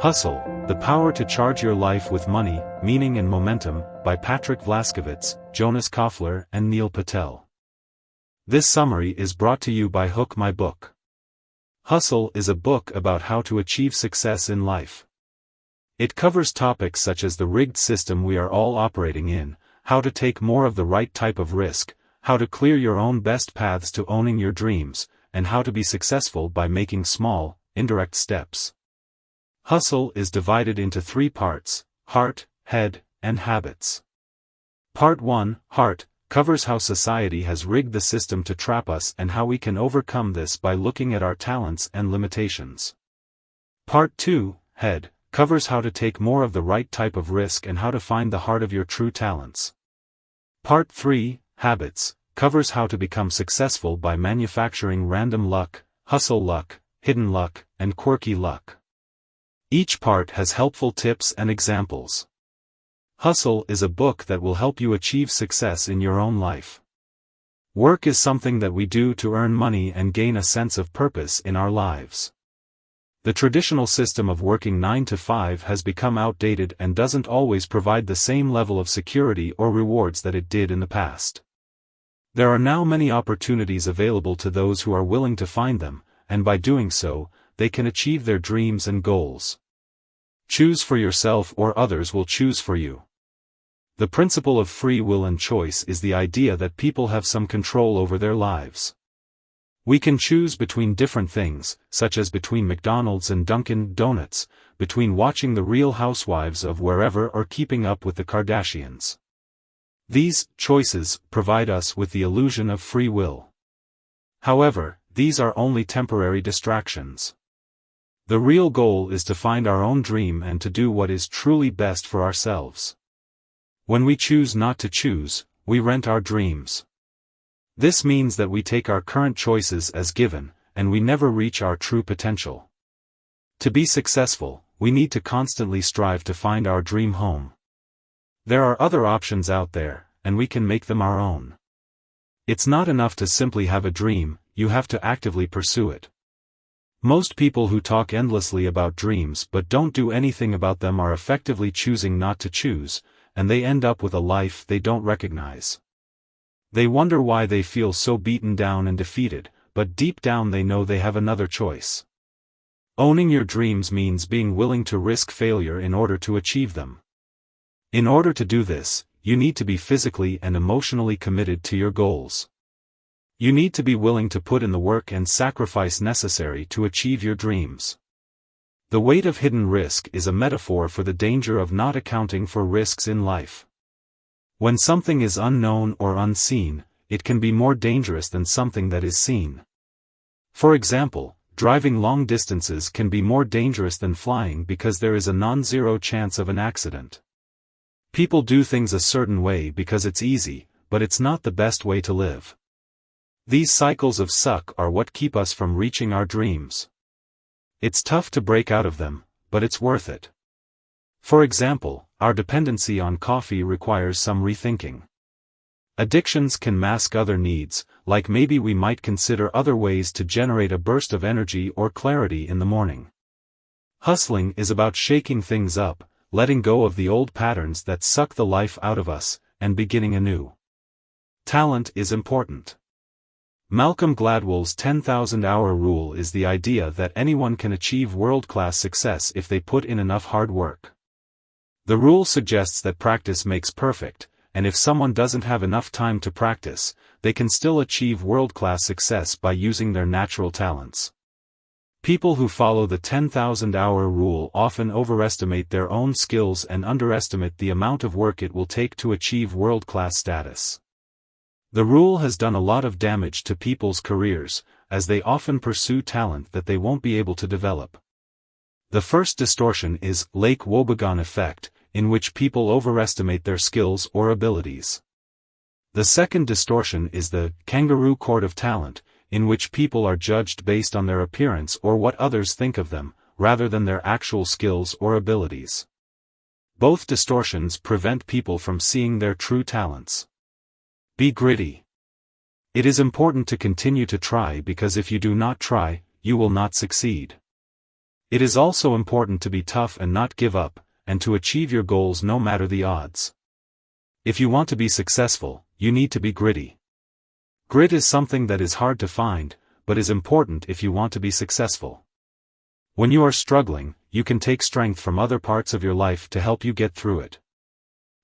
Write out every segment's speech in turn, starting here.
Hustle, The Power to Charge Your Life with Money, Meaning and Momentum, by Patrick Vlaskovits, Jonas Koffler and Neil Patel. This summary is brought to you by Hook My Book. Hustle is a book about how to achieve success in life. It covers topics such as the rigged system we are all operating in, how to take more of the right type of risk, how to clear your own best paths to owning your dreams, and how to be successful by making small, indirect steps. Hustle is divided into 3 parts: heart, head, and habits. Part 1, Heart, covers how society has rigged the system to trap us and how we can overcome this by looking at our talents and limitations. Part 2, Head, covers how to take more of the right type of risk and how to find the heart of your true talents. Part 3, Habits, covers how to become successful by manufacturing random luck, hustle luck, hidden luck, and quirky luck. Each part has helpful tips and examples. Hustle is a book that will help you achieve success in your own life. Work is something that we do to earn money and gain a sense of purpose in our lives. The traditional system of working 9 to 5 has become outdated and doesn't always provide the same level of security or rewards that it did in the past. There are now many opportunities available to those who are willing to find them, and by doing so, they can achieve their dreams and goals. Choose for yourself or others will choose for you. The principle of free will and choice is the idea that people have some control over their lives. We can choose between different things, such as between McDonald's and Dunkin' Donuts, between watching The Real Housewives of wherever or keeping up with the Kardashians. These choices provide us with the illusion of free will. However, these are only temporary distractions. The real goal is to find our own dream and to do what is truly best for ourselves. When we choose not to choose, we rent our dreams. This means that we take our current choices as given, and we never reach our true potential. To be successful, we need to constantly strive to find our dream home. There are other options out there, and we can make them our own. It's not enough to simply have a dream, you have to actively pursue it. Most people who talk endlessly about dreams but don't do anything about them are effectively choosing not to choose, and they end up with a life they don't recognize. They wonder why they feel so beaten down and defeated, but deep down they know they have another choice. Owning your dreams means being willing to risk failure in order to achieve them. In order to do this, you need to be physically and emotionally committed to your goals. You need to be willing to put in the work and sacrifice necessary to achieve your dreams. The weight of hidden risk is a metaphor for the danger of not accounting for risks in life. When something is unknown or unseen, it can be more dangerous than something that is seen. For example, driving long distances can be more dangerous than flying because there is a non-zero chance of an accident. People do things a certain way because it's easy, but it's not the best way to live. These cycles of suck are what keep us from reaching our dreams. It's tough to break out of them, but it's worth it. For example, our dependency on coffee requires some rethinking. Addictions can mask other needs, like maybe we might consider other ways to generate a burst of energy or clarity in the morning. Hustling is about shaking things up, letting go of the old patterns that suck the life out of us, and beginning anew. Talent is important. Malcolm Gladwell's 10,000-hour rule is the idea that anyone can achieve world-class success if they put in enough hard work. The rule suggests that practice makes perfect, and if someone doesn't have enough time to practice, they can still achieve world-class success by using their natural talents. People who follow the 10,000-hour rule often overestimate their own skills and underestimate the amount of work it will take to achieve world-class status. The rule has done a lot of damage to people's careers, as they often pursue talent that they won't be able to develop. The first distortion is Lake Wobegon effect, in which people overestimate their skills or abilities. The second distortion is the kangaroo court of talent, in which people are judged based on their appearance or what others think of them, rather than their actual skills or abilities. Both distortions prevent people from seeing their true talents. Be gritty. It is important to continue to try because if you do not try, you will not succeed. It is also important to be tough and not give up, and to achieve your goals no matter the odds. If you want to be successful, you need to be gritty. Grit is something that is hard to find, but is important if you want to be successful. When you are struggling, you can take strength from other parts of your life to help you get through it.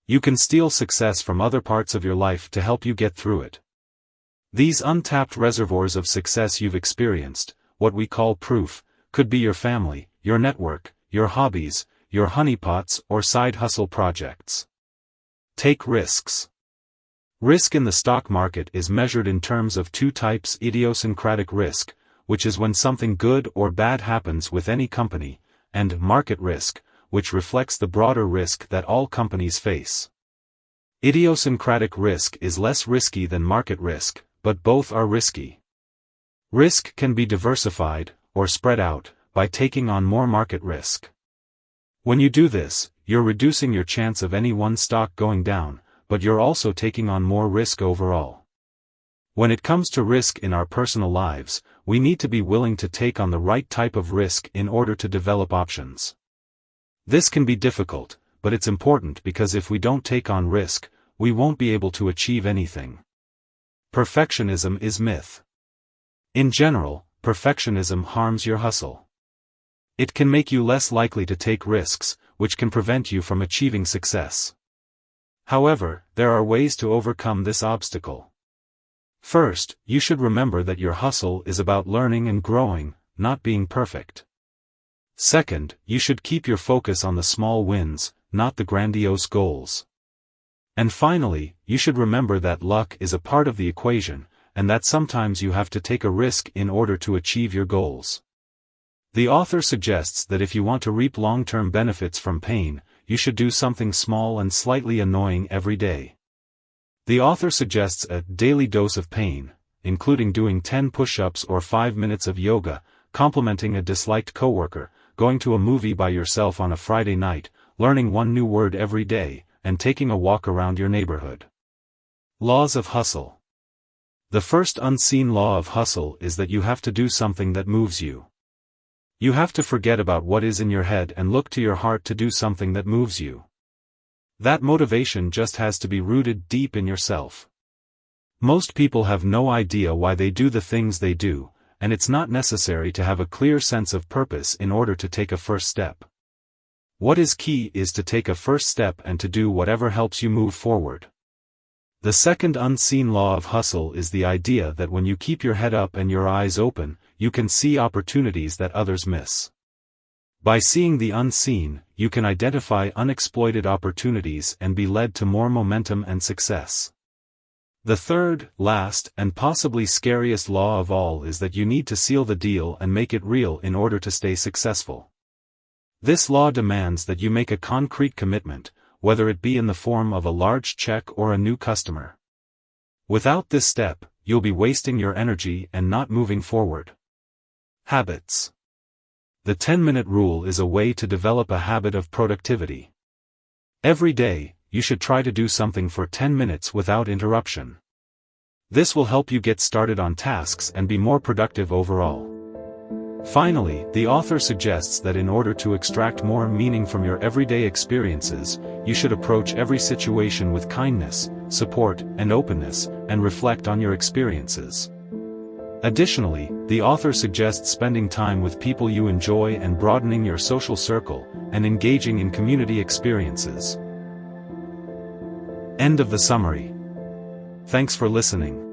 You can steal success from other parts of your life to help you get through it. These untapped reservoirs of success you've experienced, what we call proof, could be your family, your network, your hobbies, your honeypots or side hustle projects. Take risks. Risk in the stock market is measured in terms of two types: idiosyncratic risk, which is when something good or bad happens with any company, and market risk, which reflects the broader risk that all companies face. Idiosyncratic risk is less risky than market risk, but both are risky. Risk can be diversified, or spread out, by taking on more market risk. When you do this, you're reducing your chance of any one stock going down, but you're also taking on more risk overall. When it comes to risk in our personal lives, we need to be willing to take on the right type of risk in order to develop options. This can be difficult, but it's important because if we don't take on risk, we won't be able to achieve anything. Perfectionism is myth. In general, perfectionism harms your hustle. It can make you less likely to take risks, which can prevent you from achieving success. However, there are ways to overcome this obstacle. First, you should remember that your hustle is about learning and growing, not being perfect. Second, you should keep your focus on the small wins, not the grandiose goals. And finally, you should remember that luck is a part of the equation, and that sometimes you have to take a risk in order to achieve your goals. The author suggests that if you want to reap long-term benefits from pain, you should do something small and slightly annoying every day. The author suggests a daily dose of pain, including doing 10 push-ups or 5 minutes of yoga, complimenting a disliked coworker, going to a movie by yourself on a Friday night, learning one new word every day, and taking a walk around your neighborhood. Laws of hustle. The first unseen law of hustle is that you have to do something that moves you. You have to forget about what is in your head and look to your heart to do something that moves you. That motivation just has to be rooted deep in yourself. Most people have no idea why they do the things they do, and it's not necessary to have a clear sense of purpose in order to take a first step. What is key is to take a first step and to do whatever helps you move forward. The second unseen law of hustle is the idea that when you keep your head up and your eyes open, you can see opportunities that others miss. By seeing the unseen, you can identify unexploited opportunities and be led to more momentum and success. The third, last, and possibly scariest law of all is that you need to seal the deal and make it real in order to stay successful. This law demands that you make a concrete commitment, whether it be in the form of a large check or a new customer. Without this step, you'll be wasting your energy and not moving forward. Habits. The 10-minute rule is a way to develop a habit of productivity. Every day, you should try to do something for 10 minutes without interruption. This will help you get started on tasks and be more productive overall. Finally, the author suggests that in order to extract more meaning from your everyday experiences, you should approach every situation with kindness, support, and openness, and reflect on your experiences. Additionally, the author suggests spending time with people you enjoy and broadening your social circle, and engaging in community experiences. End of the summary. Thanks for listening.